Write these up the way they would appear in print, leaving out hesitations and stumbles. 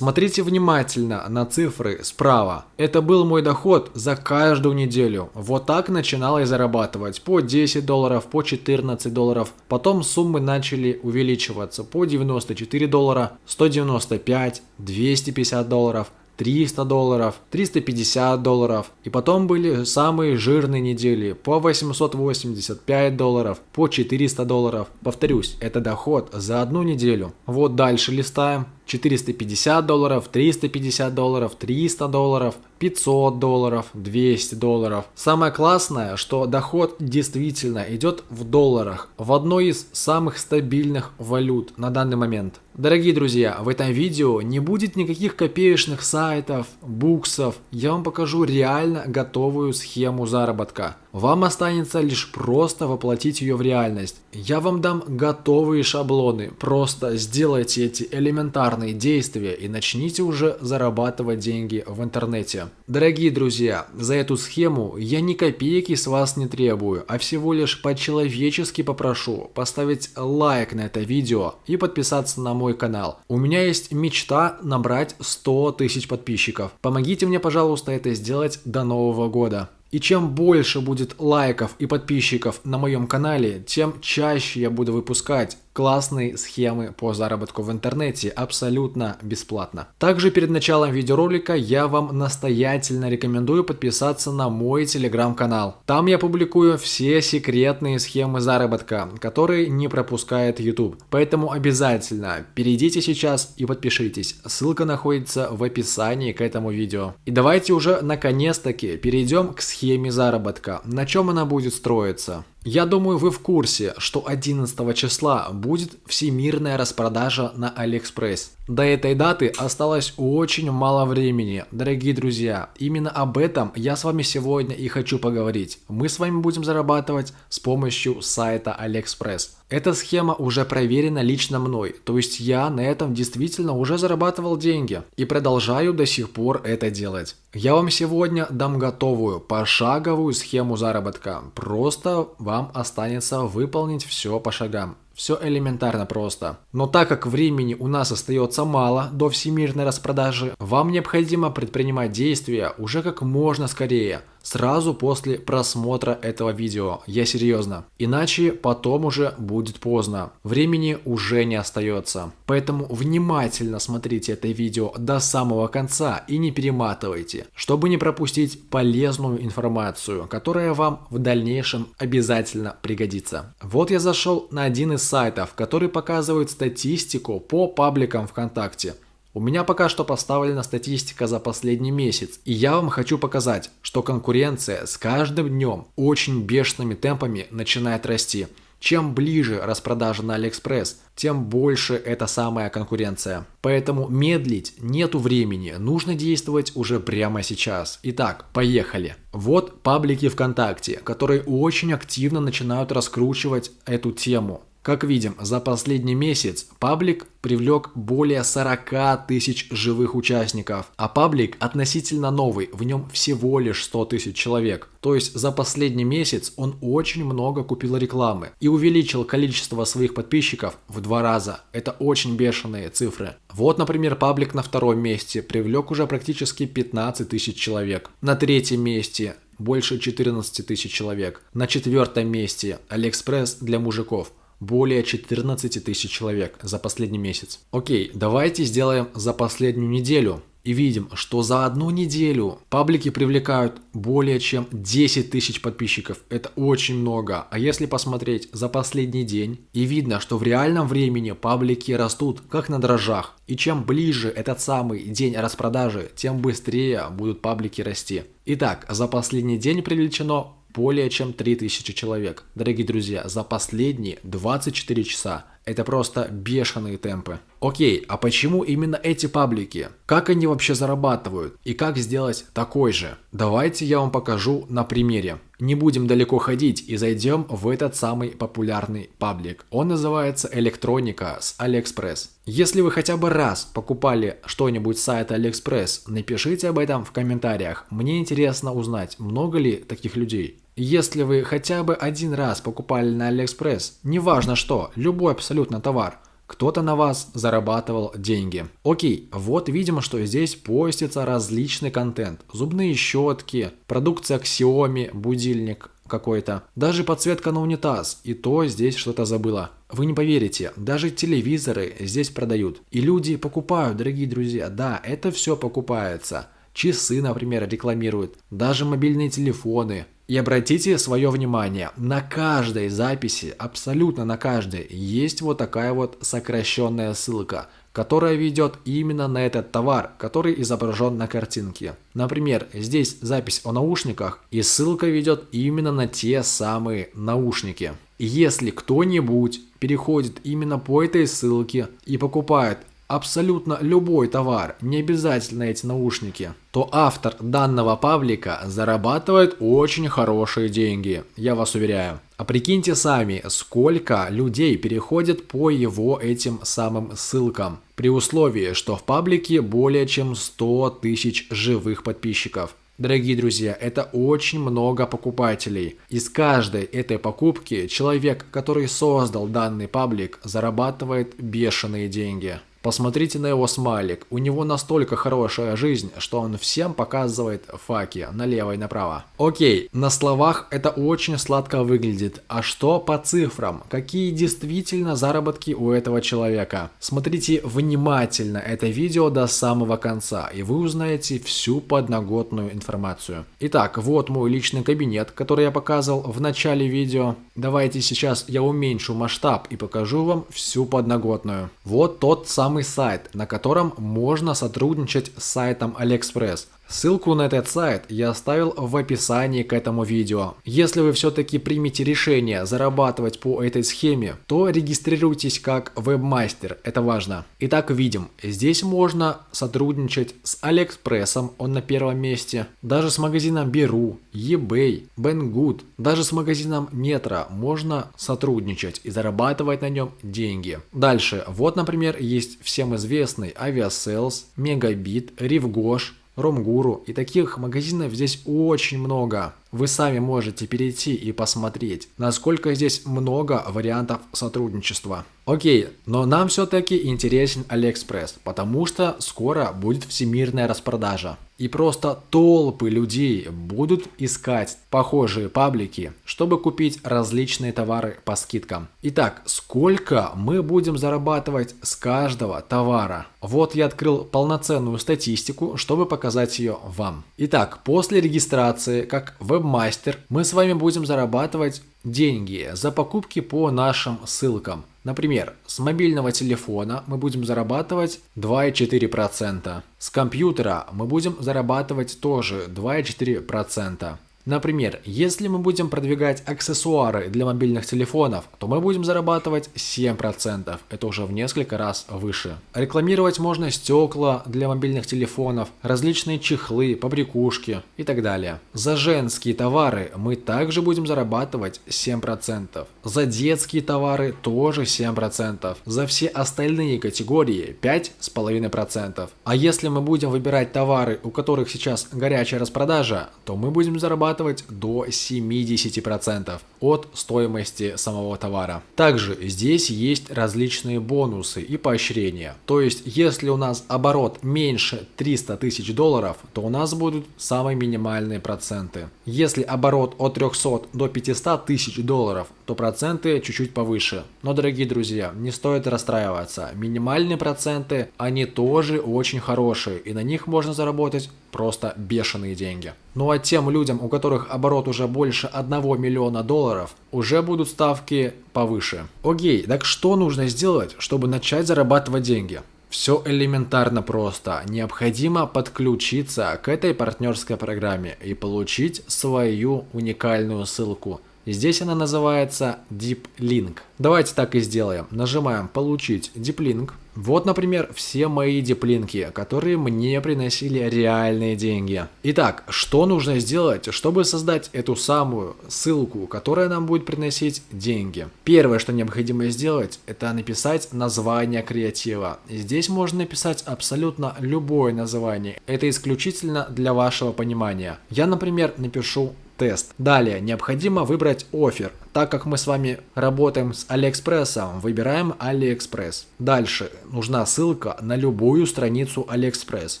Смотрите внимательно на цифры справа. Это был мой доход за каждую неделю. Вот так начинал я зарабатывать. По 10 долларов, по 14 долларов. Потом суммы начали увеличиваться. По 94 доллара, 195, 250 долларов. 300 долларов, 350 долларов. И потом были самые жирные недели по 885 долларов, по 400 долларов. Повторюсь, это доход за одну неделю. Вот дальше листаем. 450 долларов, 350 долларов, 300 долларов, 500 долларов, 200 долларов. Самое классное, что доход действительно идет в долларах, в одной из самых стабильных валют на данный момент. Дорогие друзья, в этом видео не будет никаких копеечных сайтов, буксов. Я вам покажу реально готовую схему заработка. Вам останется лишь просто воплотить ее в реальность. Я вам дам готовые шаблоны. Просто сделайте эти элементарные действия и начните уже зарабатывать деньги в интернете. Дорогие друзья, за эту схему я ни копейки с вас не требую, а всего лишь по-человечески попрошу поставить лайк на это видео и подписаться на мой канал. У меня есть мечта набрать 100 тысяч подписчиков. Помогите мне, пожалуйста, это сделать до Нового года. И чем больше будет лайков и подписчиков на моем канале, тем чаще я буду выпускать классные схемы по заработку в интернете абсолютно бесплатно. Также перед началом видеоролика я вам настоятельно рекомендую подписаться на мой телеграм-канал. Там я публикую все секретные схемы заработка, которые не пропускает YouTube. Поэтому обязательно перейдите сейчас и подпишитесь. Ссылка находится в описании к этому видео. И давайте уже наконец-таки перейдем к схеме заработка. На чем она будет строиться? Я думаю, вы в курсе, что 11 числа будет всемирная распродажа на AliExpress. До этой даты осталось очень мало времени, дорогие друзья. Именно об этом я с вами сегодня и хочу поговорить. Мы с вами будем зарабатывать с помощью сайта AliExpress. Эта схема уже проверена лично мной, то есть я на этом действительно уже зарабатывал деньги и продолжаю до сих пор это делать. Я вам сегодня дам готовую пошаговую схему заработка, просто вам останется выполнить все по шагам. Все элементарно просто. Но так как времени у нас остается мало до всемирной распродажи, вам необходимо предпринимать действия уже как можно скорее. Сразу после просмотра этого видео. Я серьезно. Иначе потом уже будет поздно. Времени уже не остается. Поэтому внимательно смотрите это видео до самого конца и не перематывайте, чтобы не пропустить полезную информацию, которая вам в дальнейшем обязательно пригодится. Вот я зашел на один из сайтов, который показывает статистику по пабликам ВКонтакте. У меня пока что поставлена статистика за последний месяц, и я вам хочу показать, что конкуренция с каждым днем очень бешеными темпами начинает расти. Чем ближе распродажа на AliExpress, тем больше эта самая конкуренция. Поэтому медлить нету времени, нужно действовать уже прямо сейчас. Итак, поехали. Вот паблики ВКонтакте, которые очень активно начинают раскручивать эту тему. Как видим, за последний месяц паблик привлек более 40 тысяч живых участников, а паблик относительно новый, в нем всего лишь 100 тысяч человек. То есть за последний месяц он очень много купил рекламы и увеличил количество своих подписчиков в 2 раза. Это очень бешеные цифры. Вот, например, паблик на втором месте привлек уже практически 15 тысяч человек. На третьем месте больше 14 тысяч человек. На четвертом месте AliExpress для мужиков. Более 14 тысяч человек за последний месяц. Окей, давайте сделаем за последнюю неделю. И видим, что за одну неделю паблики привлекают более чем 10 тысяч подписчиков. Это очень много. А если посмотреть за последний день, и видно, что в реальном времени паблики растут как на дрожжах. И чем ближе этот самый день распродажи, тем быстрее будут паблики расти. Итак, за последний день привлечено более чем 3000 человек. Дорогие друзья, за последние 24 часа. Это просто бешеные темпы. Окей, а почему именно эти паблики? Как они вообще зарабатывают? И как сделать такой же? Давайте я вам покажу на примере. Не будем далеко ходить и зайдем в этот самый популярный паблик. Он называется «Электроника» с AliExpress. Если вы хотя бы раз покупали что-нибудь с сайта AliExpress, напишите об этом в комментариях. Мне интересно узнать, много ли таких людей. Если вы хотя бы один раз покупали на AliExpress, неважно что, любой абсолютно товар, кто-то на вас зарабатывал деньги. Окей, вот видим, что здесь постится различный контент. Зубные щетки, продукция Xiaomi, будильник какой-то, даже подсветка на унитаз, и то здесь что-то забыла. Вы не поверите, даже телевизоры здесь продают. И люди покупают, дорогие друзья, да, это все покупается. Часы, например, рекламируют, даже мобильные телефоны. И обратите свое внимание, на каждой записи, абсолютно на каждой, есть вот такая вот сокращенная ссылка, которая ведет именно на этот товар, который изображен на картинке. Например, здесь запись о наушниках, и ссылка ведет именно на те самые наушники. И если кто-нибудь переходит именно по этой ссылке и покупает абсолютно любой товар, не обязательно эти наушники, то автор данного паблика зарабатывает очень хорошие деньги, я вас уверяю. А прикиньте сами, сколько людей переходит по его этим самым ссылкам, при условии, что в паблике более чем 100 тысяч живых подписчиков. Дорогие друзья, это очень много покупателей. Из каждой этой покупки человек, который создал данный паблик, зарабатывает бешеные деньги. Посмотрите на его смайлик, у него настолько хорошая жизнь, что он всем показывает факи налево и направо. Окей, на словах это очень сладко выглядит, а что по цифрам? Какие действительно заработки у этого человека? Смотрите внимательно это видео до самого конца, и вы узнаете всю подноготную информацию. Итак, вот мой личный кабинет, который я показывал в начале видео. Давайте сейчас я уменьшу масштаб и покажу вам всю подноготную. Вот тот самый сайт, на котором можно сотрудничать с сайтом AliExpress. Ссылку на этот сайт я оставил в описании к этому видео. Если вы все-таки примете решение зарабатывать по этой схеме, то регистрируйтесь как вебмастер, это важно. Итак, видим, здесь можно сотрудничать с AliExpress, он на первом месте, даже с магазином Беру, eBay, Banggood, даже с магазином Metro можно сотрудничать и зарабатывать на нем деньги. Дальше, вот, например, есть всем известный Aviasales, Megabit, Rivgosh, Ромгуру, и таких магазинов здесь очень много. Вы сами можете перейти и посмотреть, насколько здесь много вариантов сотрудничества. Окей, но нам все-таки интересен AliExpress, потому что скоро будет всемирная распродажа. И просто толпы людей будут искать похожие паблики, чтобы купить различные товары по скидкам. Итак, сколько мы будем зарабатывать с каждого товара? Вот я открыл полноценную статистику, чтобы показать ее вам. Итак, после регистрации как вебмастер мы с вами будем зарабатывать деньги за покупки по нашим ссылкам. Например, с мобильного телефона мы будем зарабатывать 2,4%. С компьютера мы будем зарабатывать тоже 2,4%. Например, если мы будем продвигать аксессуары для мобильных телефонов, то мы будем зарабатывать 7%. Это уже в несколько раз выше. Рекламировать можно стекла для мобильных телефонов, различные чехлы, побрякушки и так далее. За женские товары мы также будем зарабатывать 7%. За детские товары тоже 7%. За все остальные категории 5,5%. А если мы будем выбирать товары, у которых сейчас горячая распродажа, то мы будем зарабатывать до 70% от стоимости самого товара. Также здесь есть различные бонусы и поощрения. То есть, если у нас оборот меньше 300 тысяч долларов, то у нас будут самые минимальные проценты. Если оборот от 300 до 500 тысяч долларов, то проценты чуть-чуть повыше. Но, дорогие друзья, не стоит расстраиваться. Минимальные проценты, они тоже очень хорошие, и на них можно заработать просто бешеные деньги. Ну а тем людям, у которых оборот уже больше 1 миллиона долларов, уже будут ставки повыше. Окей, так что нужно сделать, чтобы начать зарабатывать деньги? Все элементарно просто. Необходимо подключиться к этой партнерской программе и получить свою уникальную ссылку. Здесь она называется Deep Link. Давайте так и сделаем. Нажимаем «Получить Deep Link». Вот, например, все мои диплинки, которые мне приносили реальные деньги. Итак, что нужно сделать, чтобы создать эту самую ссылку, которая нам будет приносить деньги? Первое, что необходимо сделать, это написать название креатива. Здесь можно написать абсолютно любое название. Это исключительно для вашего понимания. Я, например, напишу тест. Далее необходимо выбрать оффер. Так как мы с вами работаем с Алиэкспрессом, выбираем Алиэкспресс. Дальше нужна ссылка на любую страницу Алиэкспресс.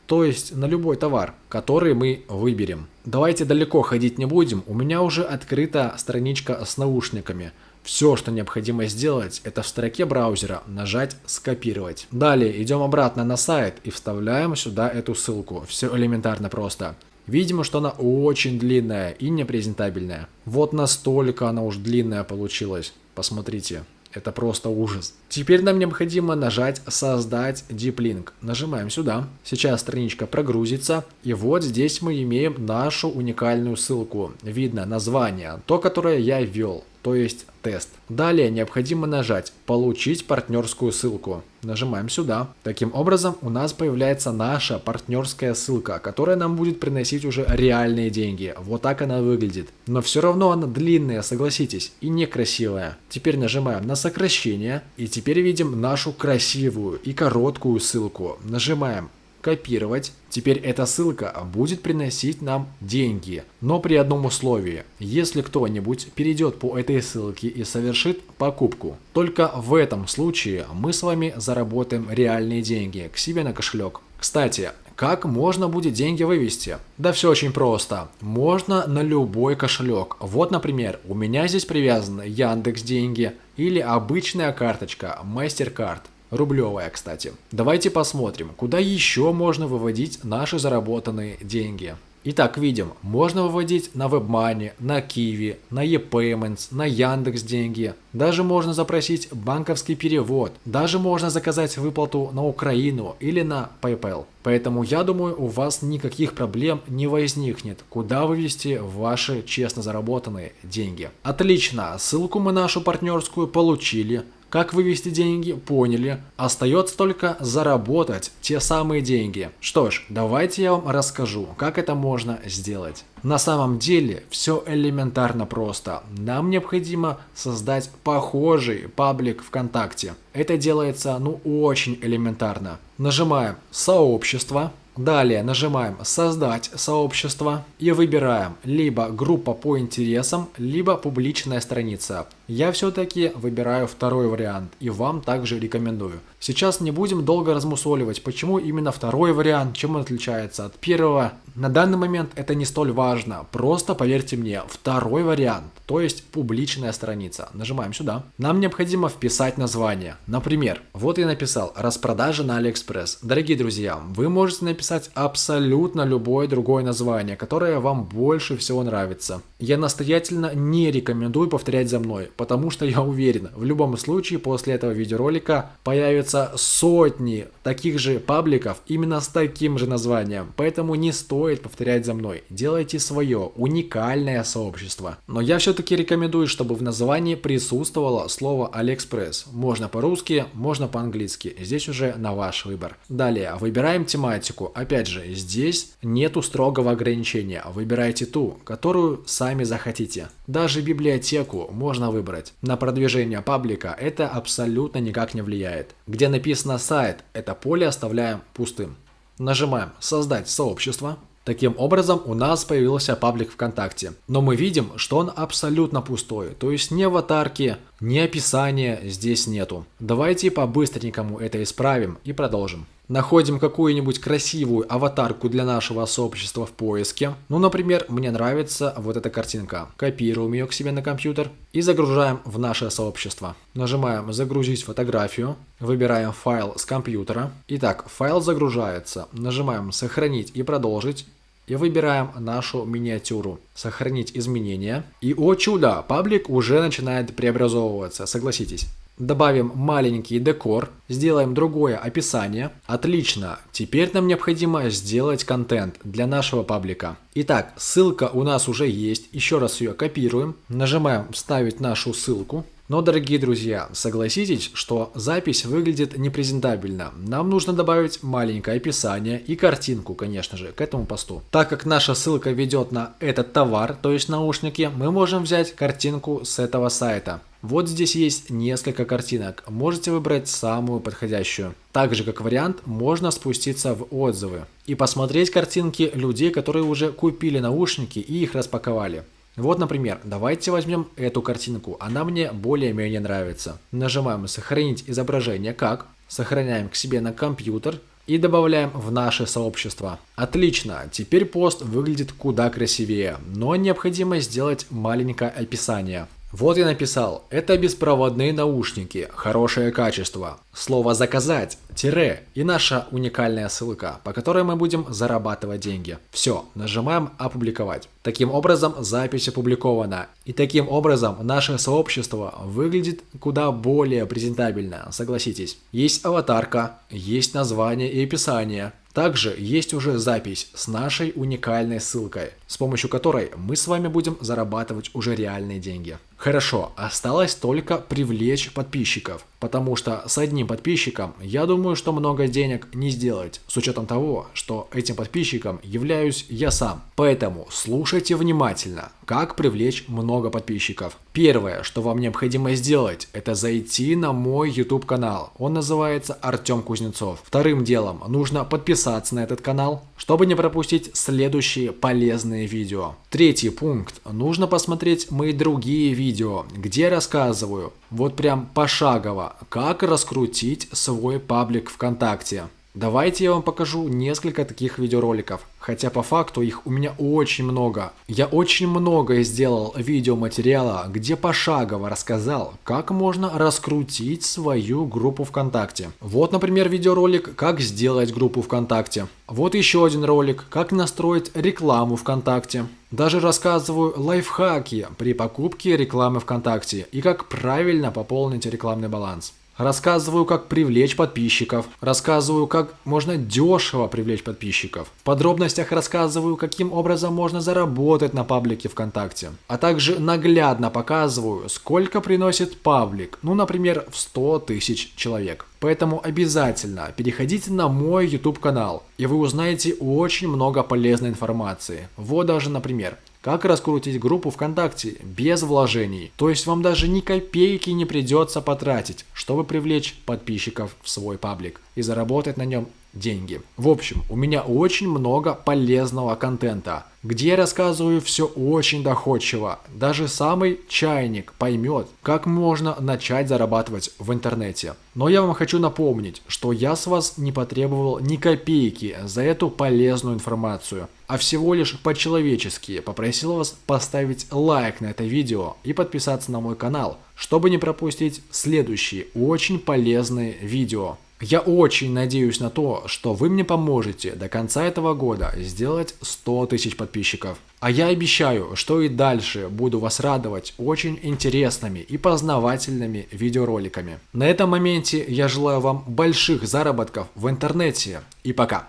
То есть на любой товар, который мы выберем. Давайте далеко ходить не будем, у меня уже открыта страничка с наушниками. Все, что необходимо сделать, это в строке браузера нажать «Скопировать». Далее идем обратно на сайт и вставляем сюда эту ссылку. Все элементарно просто. Видимо, что она очень длинная и непрезентабельная. Вот настолько она уж длинная получилась. Посмотрите. Это просто ужас. Теперь нам необходимо нажать «Создать Deep Link». Нажимаем сюда. Сейчас страничка прогрузится. И вот здесь мы имеем нашу уникальную ссылку. Видно название, то, которое я ввел, то есть тест. Далее необходимо нажать «Получить партнерскую ссылку». Нажимаем сюда. Таким образом у нас появляется наша партнерская ссылка, которая нам будет приносить уже реальные деньги. Вот так она выглядит. Но все равно она длинная, согласитесь, и некрасивая. Теперь нажимаем на сокращение. И теперь видим нашу красивую и короткую ссылку. Нажимаем «Копировать». Теперь эта ссылка будет приносить нам деньги, но при одном условии. Если кто-нибудь перейдет по этой ссылке и совершит покупку, только в этом случае мы с вами заработаем реальные деньги к себе на кошелек. Кстати, как можно будет деньги вывести? Да все очень просто. Можно на любой кошелек. Вот, например, у меня здесь привязаны Яндекс.Деньги или обычная карточка MasterCard. Рублевая, кстати. Давайте посмотрим, куда еще можно выводить наши заработанные деньги. Итак, видим, можно выводить на WebMoney, на Kiwi, на ePayments, на Яндекс.Деньги. Даже можно запросить банковский перевод. Даже можно заказать выплату на Украину или на PayPal. Поэтому я думаю, у вас никаких проблем не возникнет, куда вывести ваши честно заработанные деньги. Отлично, ссылку мы нашу партнерскую получили. Как вывести деньги, поняли. Остается только заработать те самые деньги. Что ж, давайте я вам расскажу, как это можно сделать. На самом деле все элементарно просто. Нам необходимо создать похожий паблик ВКонтакте. Это делается очень элементарно. Нажимаем «Сообщество». Далее нажимаем «Создать сообщество» и выбираем либо группа по интересам, либо публичная страница. Я все-таки выбираю второй вариант и вам также рекомендую. Сейчас не будем долго размусоливать, почему именно второй вариант, чем он отличается от первого. На данный момент это не столь важно, просто поверьте мне, второй вариант, то есть публичная страница. Нажимаем сюда. Нам необходимо вписать название. Например, вот я написал «Распродажа на Алиэкспресс». Дорогие друзья, вы можете написать абсолютно любое другое название, которое вам больше всего нравится. Я настоятельно не рекомендую повторять за мной, потому что я уверен, в любом случае после этого видеоролика появятся сотни таких же пабликов именно с таким же названием, поэтому не стоит повторять за мной. Делайте свое уникальное сообщество. Но я все-таки рекомендую, чтобы в названии присутствовало слово Алиэкспресс. Можно по-русски, можно по-английски. Здесь уже на ваш выбор. Далее выбираем тематику. Опять же, здесь нету строгого ограничения. Выбирайте ту, которую сами захотите. Даже библиотеку можно выбрать. На продвижение паблика это абсолютно никак не влияет. Где написано сайт, это поле оставляем пустым. Нажимаем «Создать сообщество». Таким образом у нас появился паблик ВКонтакте. Но мы видим, что он абсолютно пустой. То есть ни аватарки, ни описания здесь нету. Давайте по-быстренькому это исправим и продолжим. Находим какую-нибудь красивую аватарку для нашего сообщества в поиске. Например, мне нравится вот эта картинка. Копируем ее к себе на компьютер и загружаем в наше сообщество. Нажимаем «Загрузить фотографию». Выбираем файл с компьютера. Итак, файл загружается. Нажимаем «Сохранить и продолжить». И выбираем нашу миниатюру. Сохранить изменения. И, о чудо, паблик уже начинает преобразовываться, согласитесь. Добавим маленький декор, сделаем другое описание. Отлично, теперь нам необходимо сделать контент для нашего паблика. Итак, ссылка у нас уже есть, еще раз ее копируем, нажимаем «Вставить нашу ссылку». Но, дорогие друзья, согласитесь, что запись выглядит непрезентабельно. Нам нужно добавить маленькое описание и картинку, конечно же, к этому посту. Так как наша ссылка ведет на этот товар, то есть наушники, мы можем взять картинку с этого сайта. Вот здесь есть несколько картинок, можете выбрать самую подходящую. Также, как вариант, можно спуститься в отзывы и посмотреть картинки людей, которые уже купили наушники и их распаковали. Вот, например, давайте возьмем эту картинку, она мне более-менее нравится. Нажимаем «Сохранить изображение как», сохраняем к себе на компьютер и добавляем в наше сообщество. Отлично, теперь пост выглядит куда красивее, но необходимо сделать маленькое описание. Вот я написал, это беспроводные наушники, хорошее качество. Слово «заказать», тире и наша уникальная ссылка, по которой мы будем зарабатывать деньги. Все, нажимаем «Опубликовать». Таким образом, запись опубликована. И таким образом наше сообщество выглядит куда более презентабельно, согласитесь. Есть аватарка, есть название и описание. Также есть уже запись с нашей уникальной ссылкой, с помощью которой мы с вами будем зарабатывать уже реальные деньги. Хорошо, осталось только привлечь подписчиков, потому что с одним подписчиком, я думаю, что много денег не сделать, с учетом того, что этим подписчиком являюсь я сам. Поэтому слушайте внимательно, как привлечь много подписчиков. Первое, что вам необходимо сделать, это зайти на мой YouTube канал, он называется Артем Кузнецов. Вторым делом нужно подписаться на этот канал, чтобы не пропустить следующие полезные видео. Третий пункт, нужно посмотреть мои другие видео, где я рассказываю, вот прям пошагово, как раскрутить свой паблик ВКонтакте. Давайте я вам покажу несколько таких видеороликов, хотя по факту их у меня очень много. Я очень много сделал видеоматериала, где пошагово рассказал, как можно раскрутить свою группу ВКонтакте. Вот, например, видеоролик «Как сделать группу ВКонтакте». Вот еще один ролик «Как настроить рекламу ВКонтакте». Даже рассказываю лайфхаки при покупке рекламы ВКонтакте и как правильно пополнить рекламный баланс. Рассказываю, как привлечь подписчиков. Рассказываю, как можно дешево привлечь подписчиков. В подробностях рассказываю, каким образом можно заработать на паблике ВКонтакте. А также наглядно показываю, сколько приносит паблик. Ну, например, в 100 тысяч человек. Поэтому обязательно переходите на мой YouTube канал, и вы узнаете очень много полезной информации. Вот даже, например, как раскрутить группу ВКонтакте без вложений. То есть вам даже ни копейки не придется потратить, чтобы привлечь подписчиков в свой паблик и заработать на нем деньги. В общем, у меня очень много полезного контента, где я рассказываю все очень доходчиво. Даже самый чайник поймет, как можно начать зарабатывать в интернете. Но я вам хочу напомнить, что я с вас не потребовал ни копейки за эту полезную информацию, а всего лишь по-человечески попросил вас поставить лайк на это видео и подписаться на мой канал, чтобы не пропустить следующие очень полезные видео. Я очень надеюсь на то, что вы мне поможете до конца этого года сделать 100 тысяч подписчиков. А я обещаю, что и дальше буду вас радовать очень интересными и познавательными видеороликами. На этом моменте я желаю вам больших заработков в интернете и пока!